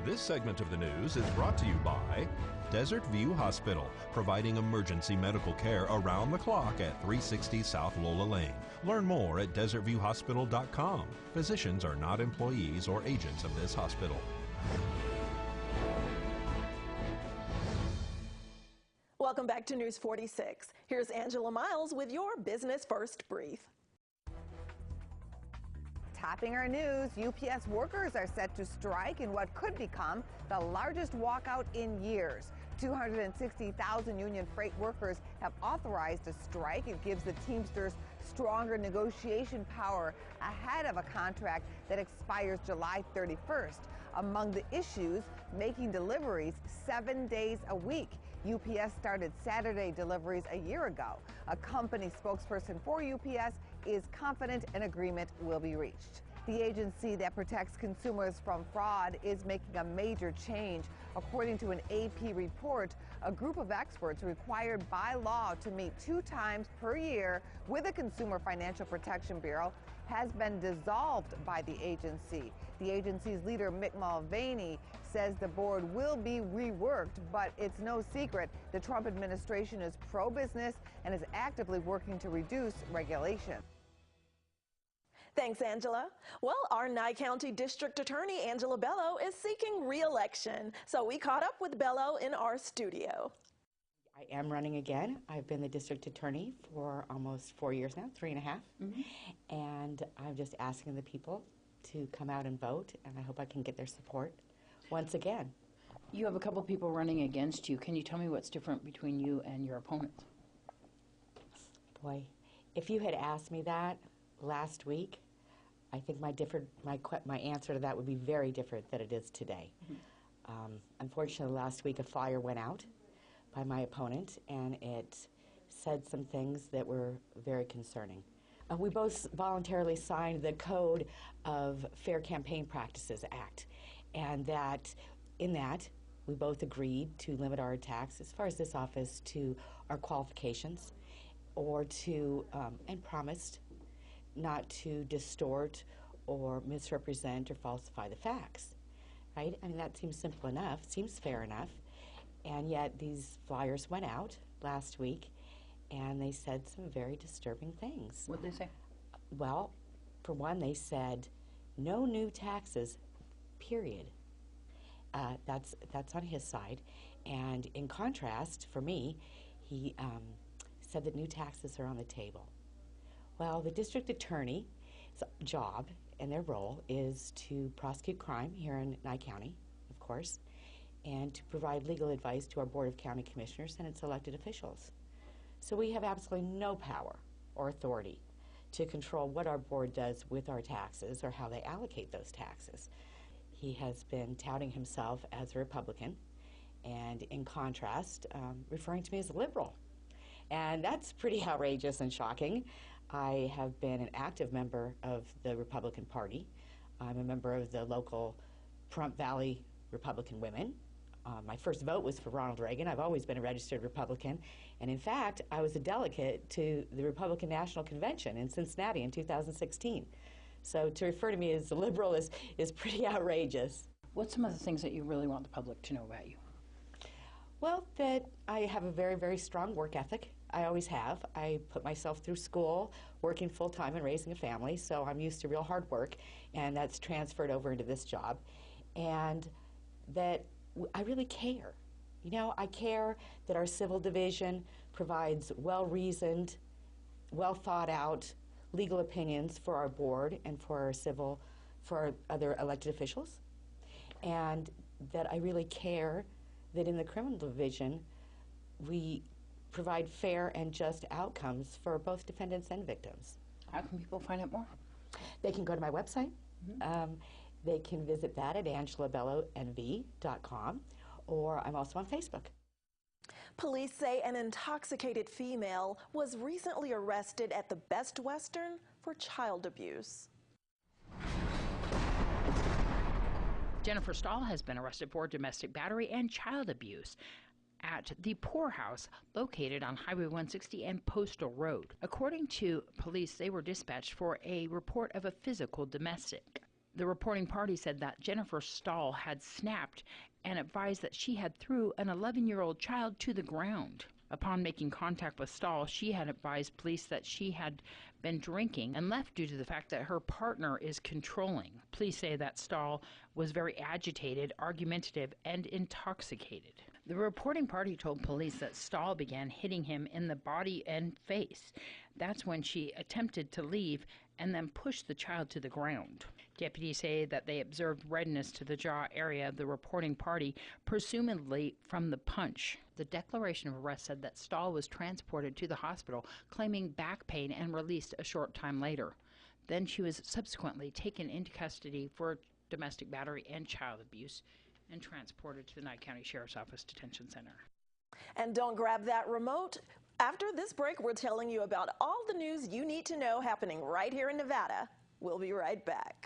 This segment of the news is brought to you by Desert View Hospital, providing emergency medical care around the clock at 360 South Lola Lane. Learn more at desertviewhospital.com. Physicians are not employees or agents of this hospital. Welcome back to News 46. Here's Angela Miles with your Business First Brief. Topping our news, UPS workers are set to strike in what could become the largest walkout in years. 260,000 union freight workers have authorized a strike. It gives the Teamsters stronger negotiation power ahead of a contract that expires July 31st. Among the issues, making deliveries 7 days a week. UPS started Saturday deliveries a year ago. A company spokesperson for UPS is confident an agreement will be reached. The agency that protects consumers from fraud is making a major change. According to an AP report, a group of experts required by law to meet 2 times per year with the Consumer Financial Protection Bureau has been dissolved by the agency. The agency's leader, Mick Mulvaney, says the board will be reworked, but it's no secret the Trump administration is pro-business and is actively working to reduce regulation. Thanks, Angela. Well, our Nye County District Attorney, Angela Bello, is seeking re-election. So we caught up with Bello in our studio. I am running again. I've been the district attorney for almost 4 years now, 3.5. And I'm just asking the people to come out and vote, and I hope I can get their support once again. You have a couple people running against you. Can you tell me what's different between you and your opponents? Boy, if you had asked me that last week, I think my answer to that would be very different than it is today. Unfortunately, last week a flyer went out by my opponent, and it said some things that were very concerning. We both voluntarily signed the Code of Fair Campaign Practices Act, and that in that we both agreed to limit our attacks, as far as this office, to our qualifications, or to, and promised not to distort or misrepresent or falsify the facts, right? I mean, that seems simple enough, seems fair enough, and yet these flyers went out last week, and they said some very disturbing things. What did they say? Well, for one, they said, no new taxes, period. That's on his side, and in contrast, for me, he said that new taxes are on the table. Well, the district attorney's job and their role is to prosecute crime here in Nye County, of course, and to provide legal advice to our Board of County Commissioners and its elected officials. So we have absolutely no power or authority to control what our board does with our taxes or how they allocate those taxes. He has been touting himself as a Republican and, in contrast, referring to me as a liberal. And that's pretty outrageous and shocking. I have been an active member of the Republican Party. I'm a member of the local Pahrump Valley Republican Women. My first vote was for Ronald Reagan. I've always been a registered Republican. And in fact, I was a delegate to the Republican National Convention in Cincinnati in 2016. So to refer to me as a liberal is pretty outrageous. What's some of the things that you really want the public to know about you? Well, that I have a very, very strong work ethic. I always have. I put myself through school, working full-time and raising a family, so I'm used to real hard work, and that's transferred over into this job. And that I really care. You know, I care that our civil division provides well-reasoned, well-thought-out legal opinions for our board and for our other elected officials. And that I really care that in the criminal division, we provide fair and just outcomes for both defendants and victims. How can people find out more? They can go to my website. They can visit that at angelabellonv.com, or I'm also on Facebook. Police say an intoxicated female was recently arrested at the Best Western for child abuse. Jennifer Stahl has been arrested for domestic battery and child abuse at the poorhouse located on Highway 160 and Postal Road. According to police, they were dispatched for a report of a physical domestic. The reporting party said that Jennifer Stahl had snapped and advised that she had threw an 11-year-old child to the ground. Upon making contact with Stahl, she had advised police that she had been drinking and left due to the fact that her partner is controlling. Police say that Stahl was very agitated, argumentative, and intoxicated. The reporting party told police that Stahl began hitting him in the body and face. That's when she attempted to leave and then pushed the child to the ground. Deputies say that they observed redness to the jaw area of the reporting party, presumably from the punch. The declaration of arrest said that Stahl was transported to the hospital, claiming back pain, and released a short time later. Then she was subsequently taken into custody for domestic battery and child abuse and transported to the Nye County Sheriff's Office Detention Center. And don't grab that remote. After this break, we're telling you about all the news you need to know happening right here in Nevada. We'll be right back.